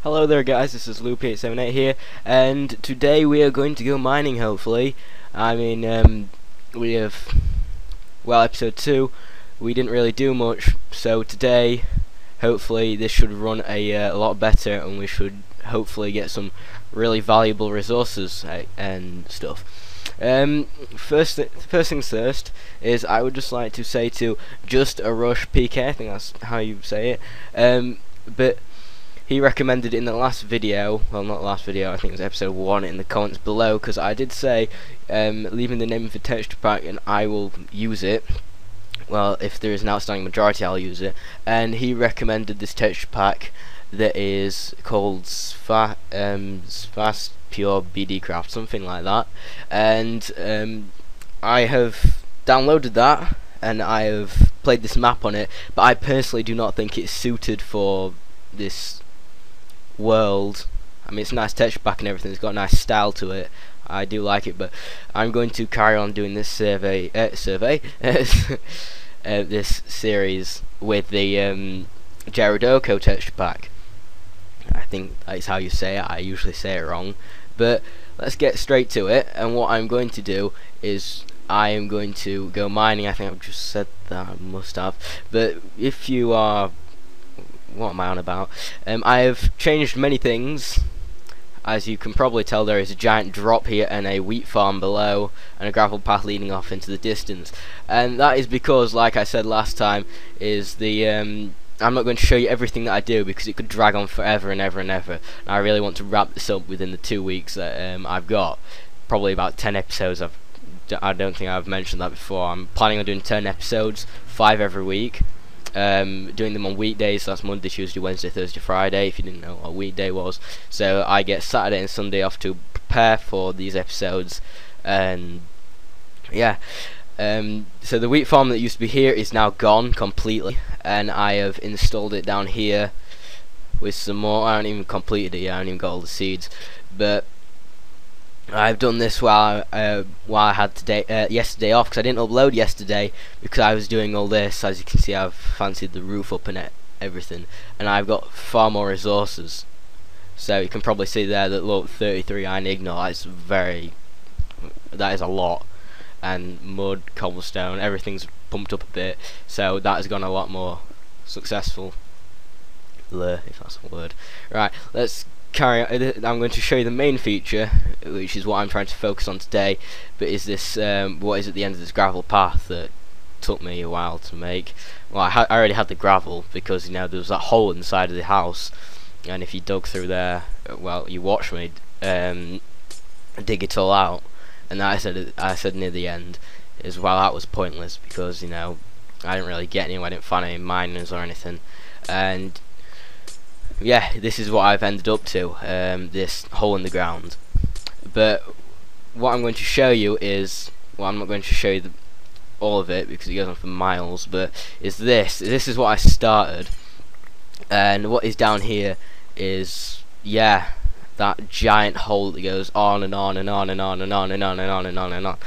Hello there guys, this is Loope878 here, and today we are going to go mining hopefully. We have, well, episode 2, we didn't really do much, so today, hopefully this should run a lot better, and we should hopefully get some really valuable resources and stuff. First things first is I would just like to say to Just a Rush PK, I think that's how you say it, but he recommended in the last video, well not last video, I think it was episode 1, in the comments below, because I did say leaving the name of the texture pack and I will use it. Well, if there is an outstanding majority I'll use it, and he recommended this texture pack that is called Fast Pure BD Craft, something like that, and I have downloaded that and I have played this map on it, but I personally do not think it's suited for this world. I mean, it's a nice texture pack and everything, it's got a nice style to it, I do like it, but I'm going to carry on doing this this series with the Gerodoko texture pack. I think that's how you say it, I usually say it wrong, but let's get straight to it. And what I'm going to do is I am going to go mining. I think I've just said that, I must have, but if you are, what am I on about? I have changed many things. As you can probably tell, there is a giant drop here and a wheat farm below and a gravel path leading off into the distance, and that is because, like I said last time, is the I'm not going to show you everything that I do because it could drag on forever and ever and ever, and I really want to wrap this up within the 2 weeks that I've got. Probably about 10 episodes. I don't think I've mentioned that before. I'm planning on doing 10 episodes, 5 every week. Doing them on weekdays, so that's Monday, Tuesday, Wednesday, Thursday, Friday, if you didn't know what a weekday was. So I get Saturday and Sunday off to prepare for these episodes, and yeah. So the wheat farm that used to be here is now gone completely, and I have installed it down here with some more. I haven't even completed it yet, I haven't even got all the seeds, but I've done this while I had yesterday off, because I didn't upload yesterday because I was doing all this. As you can see, I've fancied the roof up and everything, and I've got far more resources. So you can probably see there that, look, 33 iron ignite, that is a lot, and mud, cobblestone, everything's pumped up a bit, so that has gone a lot more successful, if that's a word. Right, let's carry on. I'm going to show you the main feature, which is what I'm trying to focus on today, but is this what is at the end of this gravel path that took me a while to make. Well, I already had the gravel because, you know, there was that hole in the side of the house, and if you dug through there, well, you watched me dig it all out, and I said near the end is, well, that was pointless because, you know, I didn't really get anywhere, I didn't find any miners or anything, and yeah, this is what I've ended up to, this hole in the ground. But what I'm going to show you is, well, I'm not going to show you all of it because it goes on for miles, but is this is what I started, and what is down here is, yeah, that giant hole that goes on and on and on and on and on and on and on and on and on.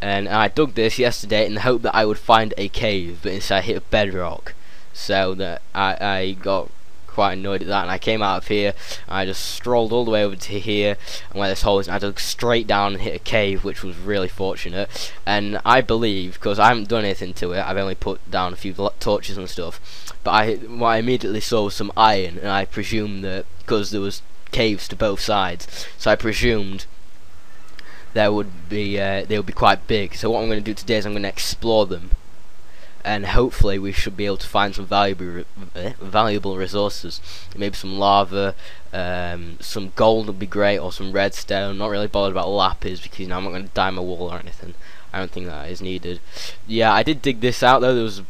And I dug this yesterday in the hope that I would find a cave, but instead I hit a bedrock, so that I got quite annoyed at that, and I came out of here, I just strolled all the way over to here, and where this hole is, and I dug straight down and hit a cave, which was really fortunate. And I believe, because I haven't done anything to it, I've only put down a few torches and stuff, but what I immediately saw was some iron, and I presumed that, because there was caves to both sides, so I presumed they would be quite big. So what I'm going to do today is I'm going to explore them, and hopefully we should be able to find some valuable resources. Maybe some lava, some gold would be great, or some redstone. Not really bothered about lapis because, you know, I'm not going to dye my wall or anything. I don't think that is needed. Yeah, I did dig this out though. There was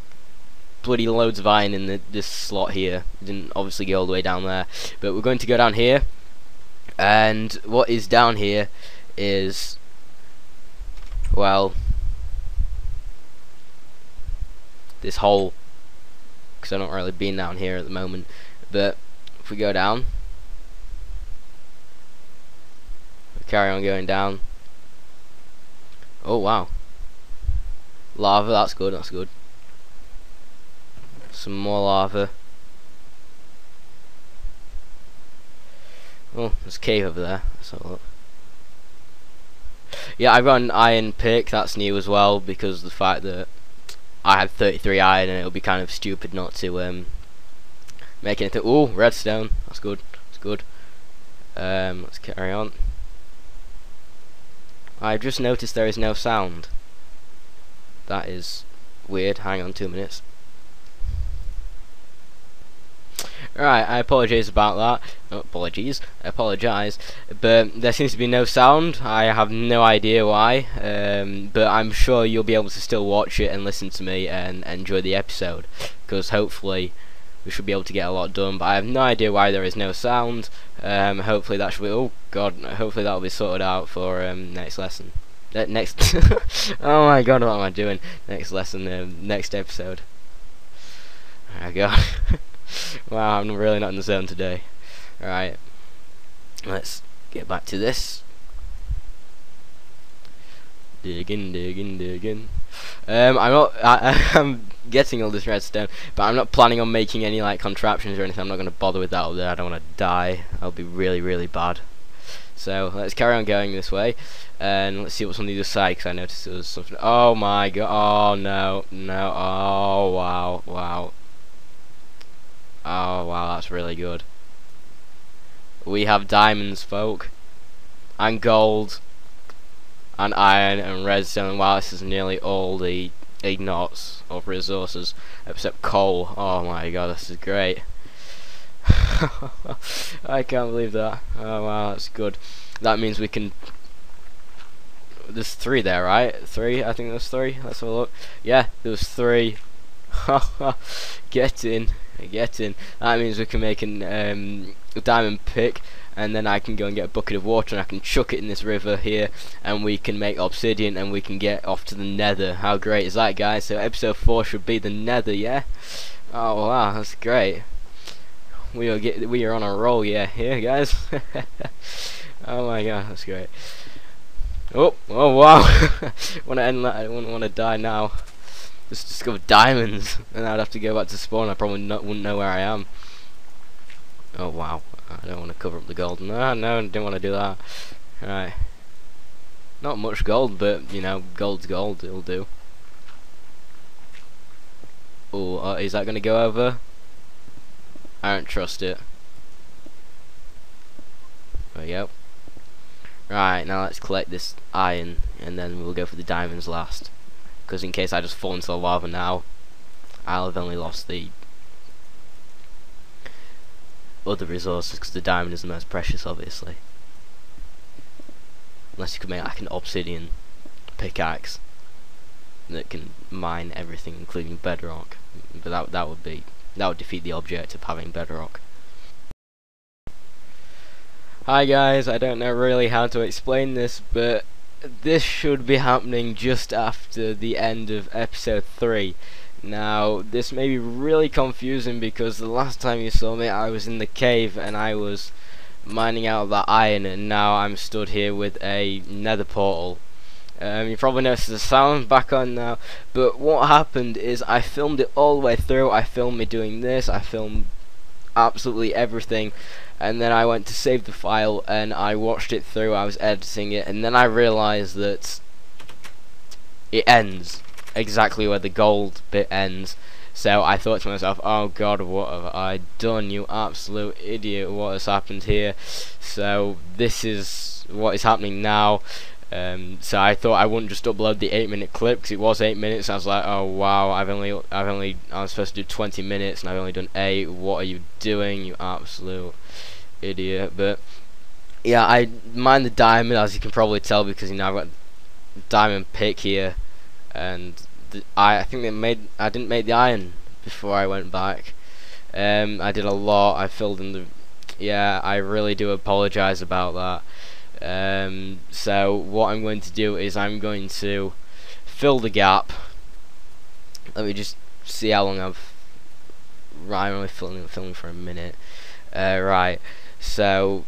bloody loads of iron in this slot here. Didn't obviously go all the way down there, but we're going to go down here, and what is down here is, well, this hole, because I've not really been down here at the moment. But if we go down, we carry on going down. Oh wow, lava, that's good, that's good. Some more lava. Oh, there's a cave over there. Let's have a look. Yeah, I've got an iron pick. That's new as well, because of the fact that I had 33 iron, and it would be kind of stupid not to make anything. Ooh, redstone. That's good. That's good. Let's carry on. I've just noticed there is no sound. That is weird. Hang on 2 minutes. Right, I apologise about that. No, apologies. I apologise. But there seems to be no sound. I have no idea why. But I'm sure you'll be able to still watch it and listen to me and enjoy the episode. Because hopefully we should be able to get a lot done. But I have no idea why there is no sound. Hopefully that should be... Oh, God. Hopefully that will be sorted out for next lesson. Next... Oh my God, what am I doing? Next lesson, next episode. Oh my God. Wow, I'm really not in the zone today. Alright, let's get back to this. Digging, digging, digging. I'm getting all this redstone, but I'm not planning on making any like contraptions or anything. I'm not going to bother with that up there. I don't want to die. That'll be really, really bad. So let's carry on going this way, and let's see what's on the other side. Because I noticed there was something. Oh my God! Oh no, no! Oh wow, wow! Oh wow, that's really good. We have diamonds, folk, and gold, and iron, and redstone. Wow, this is nearly all the ignots of resources, except coal. Oh my God, this is great. I can't believe that. Oh wow, that's good. That means we can... There's 3 there, right? 3? I think there's 3. Let's have a look. Yeah, there's 3. Get in. Get in. That means we can make a diamond pick, and then I can go and get a bucket of water and I can chuck it in this river here, and we can make obsidian, and we can get off to the nether. How great is that, guys? So episode 4 should be the nether, yeah? Oh wow, that's great. We are on a roll, yeah, here guys. Oh my God, that's great. Oh wow. Wanna end that? I wouldn't want to die now. Just discovered diamonds, and I'd have to go back to spawn. I probably wouldn't know where I am. Oh wow, I don't want to cover up the gold. No, I didn't want to do that. Right, not much gold, but you know, gold's gold. It'll do. Oh, is that gonna go over? I don't trust it. There we go. Right, now let's collect this iron, and then we'll go for the diamonds last. Because in case I just fall into the lava now, I'll have only lost the other resources, because the diamond is the most precious, obviously. Unless you could make like an obsidian pickaxe that can mine everything, including bedrock. But that would defeat the object of having bedrock. Hi guys, I don't know really how to explain this, but this should be happening just after the end of episode 3. Now, this may be really confusing because the last time you saw me I was in the cave and I was mining out that iron, and now I'm stood here with a nether portal. You probably noticed the sound back on now, but what happened is I filmed it all the way through. I filmed me doing this, I filmed absolutely everything, and then I went to save the file and I watched it through. I was editing it, and then I realised that it ends exactly where the gold bit ends. So I thought to myself, oh God, what have I done, you absolute idiot, what has happened here? So this is what is happening now. So I thought I wouldn't just upload the 8-minute clip, because it was 8 minutes. I was like, oh wow, I was supposed to do 20 minutes and I've only done 8. What are you doing, you absolute idiot? But yeah, I mined the diamond, as you can probably tell, because you know I've got diamond pick here, and I think I didn't make the iron before I went back. I did a lot. I filled in the... Yeah, I really do apologise about that. So what I'm going to do is I'm going to fill the gap. Let me just see how long I've... Right, I'm only filming for a minute. Right, so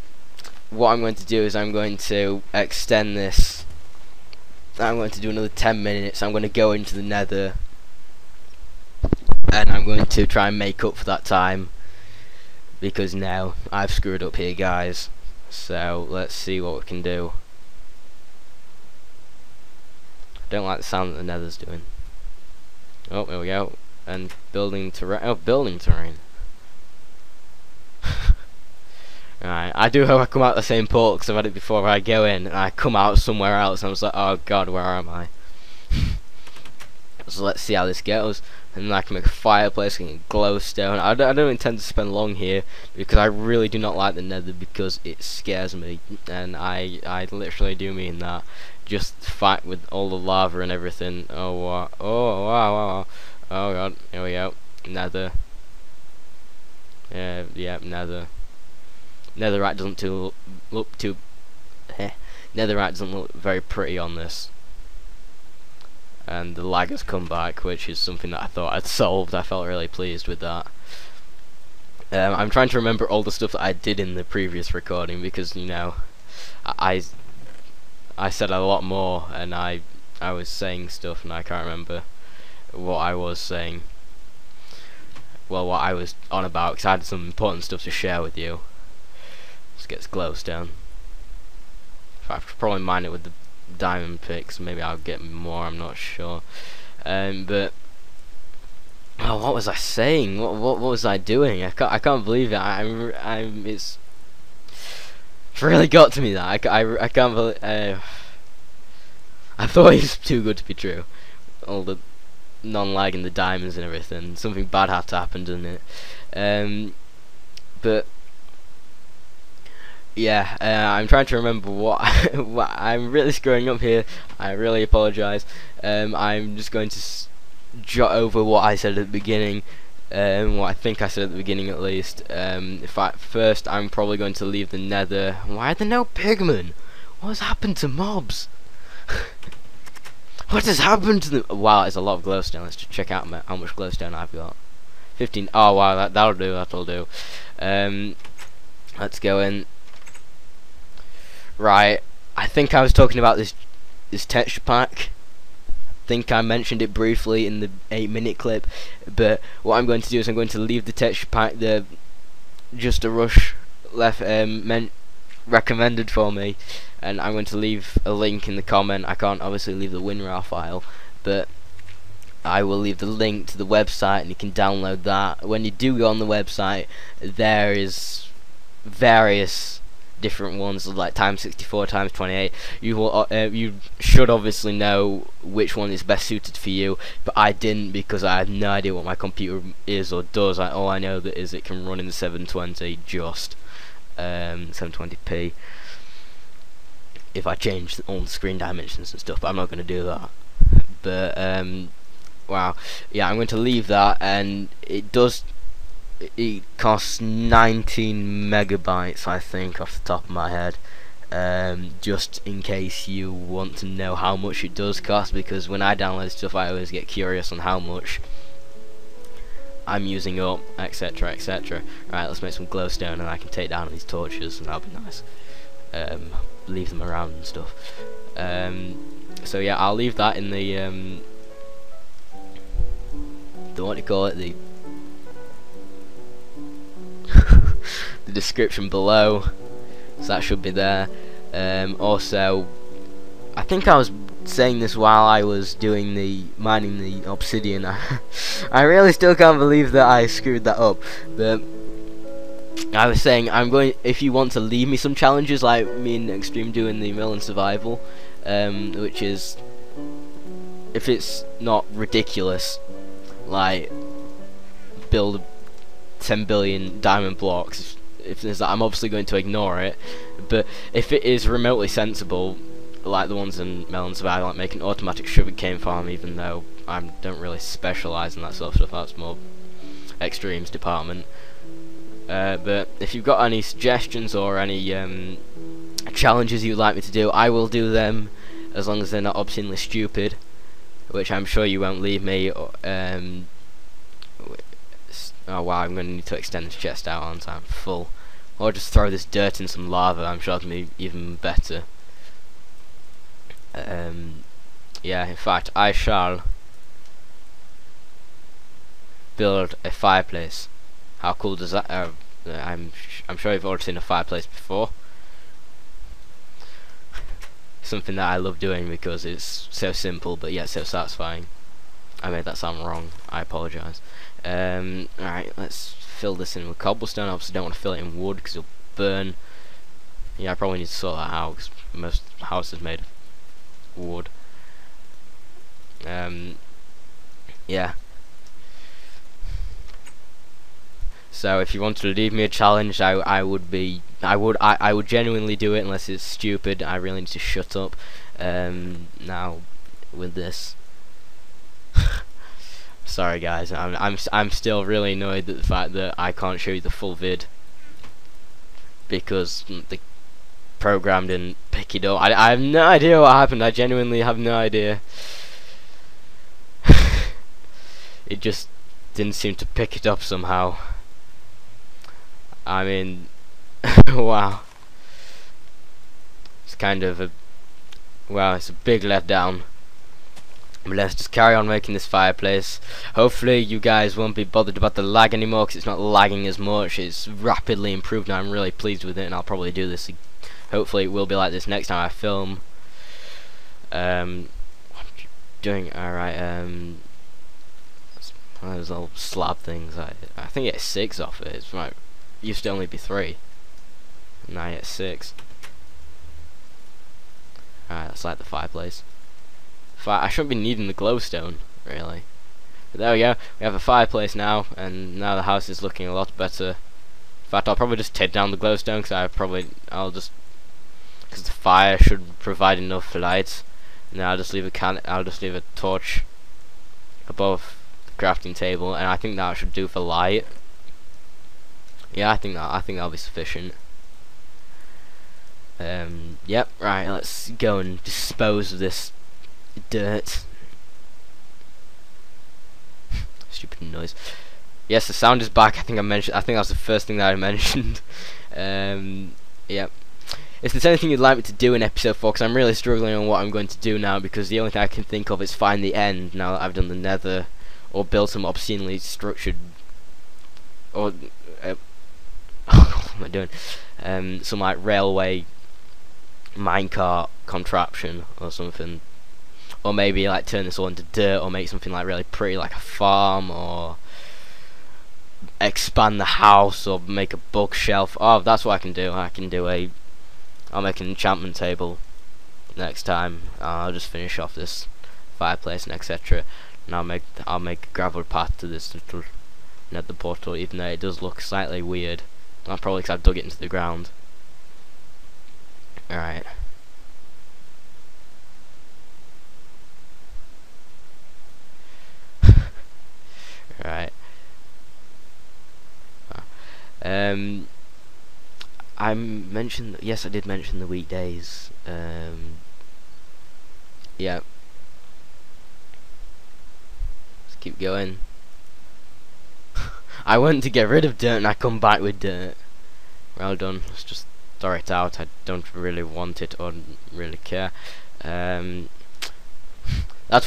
what I'm going to do is I'm going to extend this. I'm going to do another 10 minutes. I'm going to go into the nether, and I'm going to try and make up for that time, because now I've screwed up here, guys. So let's see what we can do. I don't like the sound that the nether's doing. Oh, there we go. And building terrain. Oh, building terrain. Right, I do hope I come out the same portal because I've had it before where I go in and I come out somewhere else and I was like, oh god, where am I? So let's see how this goes. And then I can make a fireplace and glowstone. I don't intend to spend long here because I really do not like the nether because it scares me, and I literally do mean that. Just fight with all the lava and everything. Oh wow, oh wow, wow. Oh god, here we go. Nether. Yeah, nether. Netherite doesn't look too. Netherite doesn't look very pretty on this. And the lag has come back, which is something that I thought I'd solved. I felt really pleased with that. I'm trying to remember all the stuff that I did in the previous recording because, you know, I said a lot more and I was saying stuff and I can't remember what I was saying. Well, what I was on about, because I had some important stuff to share with you. Let's get this glowstone. I could probably mine it with the diamond picks. Maybe I'll get more. I'm not sure. But oh, what was I saying? What was I doing? I can't believe it. It's really got to me that I can't believe. I thought it was too good to be true. All the non-lag and the diamonds and everything. Something bad had to happen, didn't it? But yeah, I'm trying to remember what, I'm really screwing up here. I really apologise. I'm just going to jot over what I said at the beginning, what I think I said at the beginning at least. First, I'm probably going to leave the nether. Why are there no pigmen? What has happened to mobs? What has happened to them? Wow, there's a lot of glowstone. Let's just check out how much glowstone I've got. 15. Oh wow, that'll do. That'll do. Let's go in. Right, I think I was talking about this texture pack. I think I mentioned it briefly in the 8-minute clip, but what I'm going to do is I'm going to leave the texture pack there, just a rush left recommended for me, and I'm going to leave a link in the comment. I can't obviously leave the WinRAR file, but I will leave the link to the website and you can download that. When you do go on the website, there is various different ones like times 64, times 28. You will you should obviously know which one is best suited for you, but I didn't because I had no idea what my computer is or does. All I know that is it can run in the 720 just 720p if I change all the screen dimensions and stuff, but I'm not going to do that. But wow, yeah, I'm going to leave that, and it costs 19 megabytes, I think, off the top of my head. Just in case you want to know how much it does cost, because when I download stuff I always get curious on how much I'm using up, etc, etc. Right, let's make some glowstone and I can take down these torches and that'll be nice. Leave them around and stuff. So yeah, I'll leave that in the what do you call it, the the description below, so that should be there. Also, I think I was saying this while I was doing the mining the obsidian. I really still can't believe that I screwed that up, but I was saying if you want to leave me some challenges like me and Extreme doing the mill and survival, which is, if it's not ridiculous, like build 10 billion diamond blocks, if there's that, I'm obviously going to ignore it. But if it is remotely sensible, like the ones in Melon Survival, like making automatic sugarcane farm, even though I don't really specialise in that sort of stuff, that's more Extreme's department. But if you've got any suggestions or any challenges you'd like me to do, I will do them, as long as they're not obscenely stupid, which I'm sure you won't leave me. Oh wow, I'm going to need to extend this chest out, aren't I? I'm full. Or just throw this dirt in some lava, I'm sure it'll be even better. Yeah, in fact, I shall build a fireplace. How cool does that? I'm sure you've already seen a fireplace before. something that I love doing because it's so simple but yet so satisfying. I made that sound wrong. I apologise. Alright, let's fill this in with cobblestone. Obviously don't want to fill it in wood because it'll burn. Yeah, I probably need to sort that out because most houses are made of wood. Yeah. So if you wanted to leave me a challenge, I would genuinely do it unless it's stupid. I really need to shut up. Now with this. Sorry guys, I'm still really annoyed at the fact that I can't show you the full vid because the program didn't pick it up. I have no idea what happened. I genuinely have no idea. It just didn't seem to pick it up somehow. I mean, wow. It's kind of a, wow, it's a big letdown. But let's just carry on making this fireplace. Hopefully you guys won't be bothered about the lag anymore because it's not lagging as much. It's rapidly improved now. I'm really pleased with it, and I'll probably do this. Hopefully it will be like this next time I film. Doing alright. Those little slab things. I think it's 6 off it. It's right. Used to only be 3. Now it's 6. Alright, that's like the fireplace. I shouldn't be needing the glowstone, really. But there we go. We have a fireplace now, and now the house is looking a lot better. In fact, I'll probably just take down the glowstone because because the fire should provide enough light. And then I'll just leave a torch above the crafting table, and I think that should do for light. Yeah, I think that'll be sufficient. Yep. Right. Let's go and dispose of this dirt. Stupid noise. Yes, the sound is back. I think that was the first thing that I mentioned. Yep. If there's anything you'd like me to do in episode 4, because I'm really struggling on what I'm going to do now, because the only thing I can think of is find the end now that I've done the nether, or build some obscenely structured, or what am I doing? Some like railway minecart contraption or something. Or maybe like turn this all into dirt, or make something like really pretty like a farm, or expand the house, or make a bookshelf. Oh, that's what I can do. I'll make an enchantment table next time. I'll just finish off this fireplace and etc. And I'll make a gravel path to this little nether portal, even though it does look slightly weird. That's probably because I've dug it into the ground. Alright. Right. Yes, I did mention the weekdays. Yeah. Let's keep going. I went to get rid of dirt and I come back with dirt. Well done. Let's just throw it out. I don't really want it or really care. That's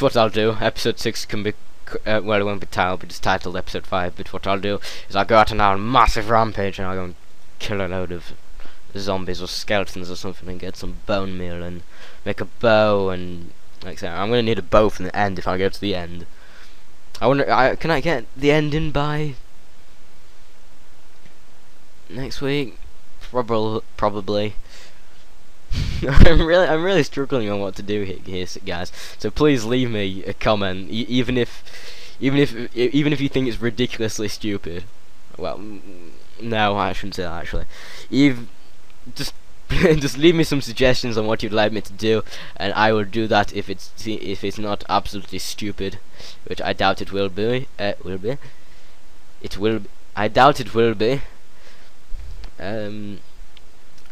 what I'll do. Episode 6 can be well, it won't be titled, but it's titled episode 5. But what I'll do is I'll go out on a massive rampage and I'll go and kill a load of zombies or skeletons or something and get some bone meal and make a bow and like that. I'm gonna need a bow from the end if I go to the end. I wonder, can I get the ending by next week? Probably. I'm really struggling on what to do here, guys. So please leave me a comment, even if you think it's ridiculously stupid. Well, no, I shouldn't say that actually. Just leave me some suggestions on what you'd like me to do, and I will do that if it's not absolutely stupid, which I doubt it will be. I doubt it will be. I'll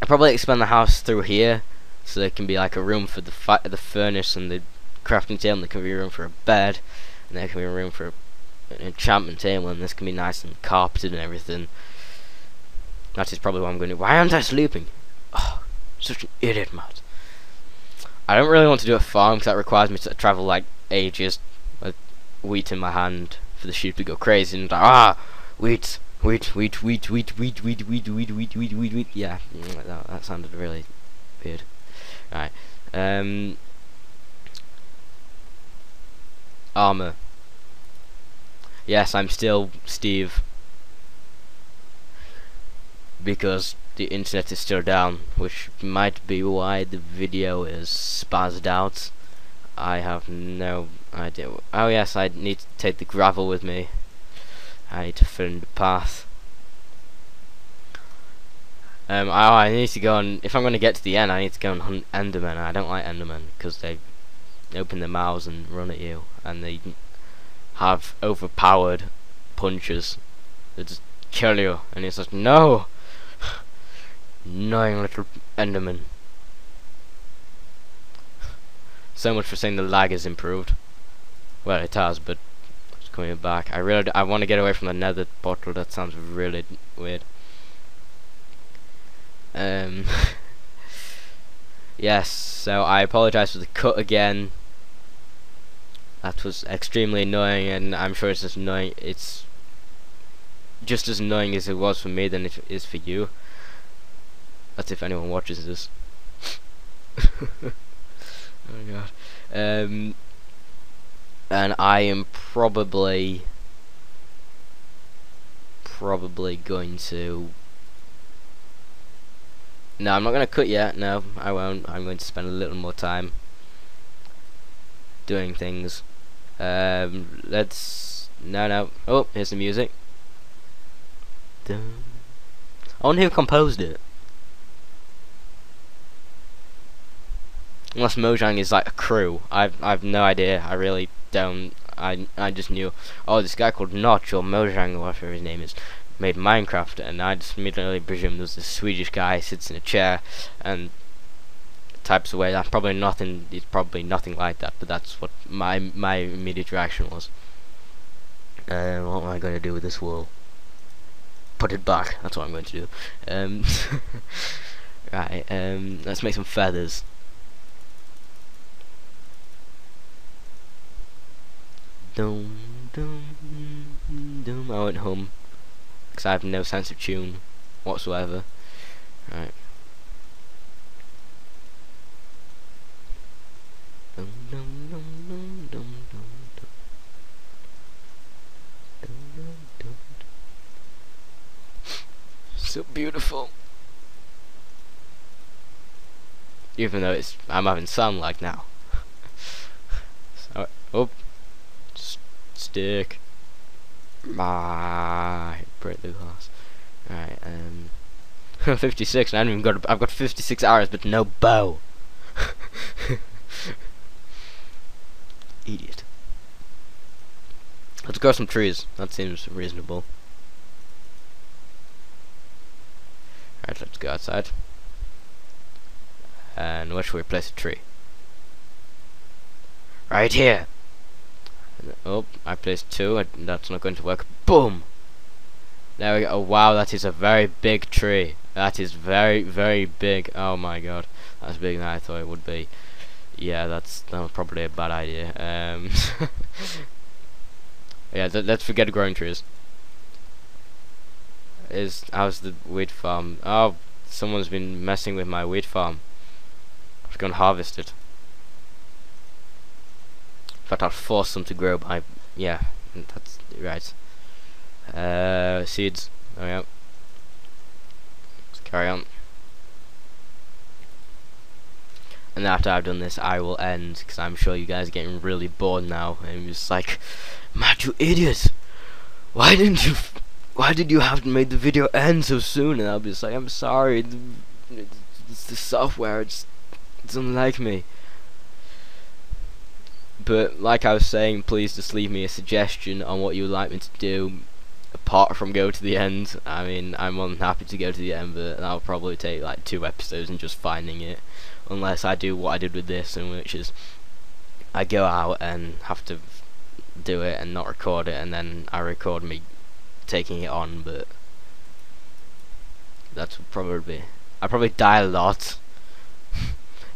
probably expand the house through here, so there can be like a room for the furnace and the crafting table, and there can be room for a bed, and there can be room for an enchantment table, and this can be nice and carpeted and everything. That is probably what I'm going to do. Why aren't I sleeping? Oh, such an idiot, Matt. I don't really want to do a farm because that requires me to travel like ages with wheat in my hand for the sheep to go crazy and wheat. Yeah, that sounded really weird. Right. Armor. Yes, I'm still Steve. Because the internet is still down, which might be why the video is spazzed out. I have no idea. Oh yes, I need to take the gravel with me. I need to fill in the path. I need to go and, if I'm going to get to the end, I need to go and hunt Endermen. I don't like Endermen because they open their mouths and run at you, and they have overpowered punches that just kill you, and it's like, no! Annoying little Enderman. So much for saying the lag has improved. Well, it has, but it's coming back. I want to get away from the nether portal. That sounds really weird. Yes, so I apologize for the cut again. That was extremely annoying, and I'm sure it's annoying. It's just as annoying as it was for me than it is for you. That's if anyone watches this. Oh my god. And I am probably going to. No, I'm not going to cut yet. No, I won't. I'm going to spend a little more time doing things. Let's. No. Oh, here's the music. Dun. I wonder who composed it. Unless Mojang is like a crew. I've no idea. I really don't. I just knew. Oh, this guy called Notch or Mojang or whatever his name is made Minecraft, and I just immediately presumed there's this Swedish guy sits in a chair and types away. That's probably nothing. It's probably nothing like that. But that's what my immediate reaction was. What am I going to do with this wool? Put it back. That's what I'm going to do. Right. Let's make some feathers. Dum dum dum. I went hum because I have no sense of tune whatsoever. Right. Dum dum dum dum dum dum dum dum dum. So beautiful. Even though I'm having sunlight now. So, oh. Stick. Break the glass. Alright, 56. I haven't even got. I've got 56 arrows, but no bow. Idiot. Let's grow some trees. That seems reasonable. Alright, let's go outside. And where should we place a tree? Right here. Oh, I placed two. That's not going to work. Boom! There we go. Oh, wow, that is a very big tree. That is very, very big. Oh my god, that's bigger than I thought it would be. Yeah, that was probably a bad idea. Yeah, let's forget growing trees. How's the wheat farm? Oh, someone's been messing with my wheat farm. I was going to harvest it. In fact, I'll force them to grow by. Yeah, that's right. Seeds. There we go. Let's carry on. And after I've done this, I will end, because I'm sure you guys are getting really bored now. And I'm just like, Matt, you idiot! Why did you have to make the video end so soon? And I'll be just like, I'm sorry. It's the software. It's unlike me. But like I was saying, please just leave me a suggestion on what you would like me to do apart from go to the end. I mean, I'm more than happy to go to the end, but that'll probably take like 2 episodes and just finding it, unless I do what I did with this, in which is I go out and have to do it and not record it, and then I record me taking it on. But that's probably I probably die a lot.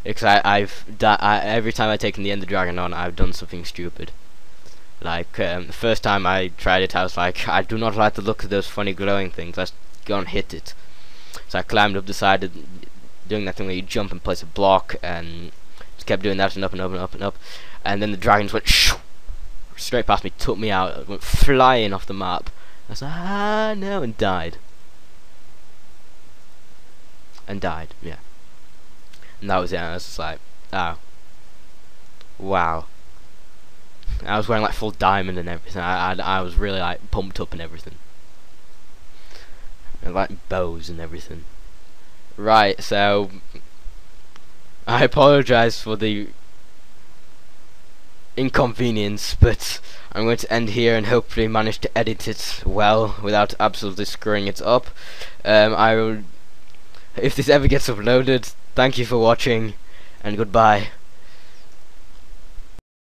Because every time I've taken the Ender Dragon on, I've done something stupid. Like, the first time I tried it, I was like, I do not like the look of those funny glowing things, let's go and hit it. So I climbed up the side of doing that thing where you jump and place a block, and just kept doing that and up and up and up and up, and then the dragons went shoo, straight past me, took me out, went flying off the map. I was like, ah no, and died. And died, yeah. And that was it. I was just like, oh, wow. I was wearing like full diamond and everything. I was really like pumped up and everything. And like bows and everything. Right, so I apologise for the inconvenience, but I'm going to end here and hopefully manage to edit it well without absolutely screwing it up. I will, if this ever gets uploaded, thank you for watching and goodbye.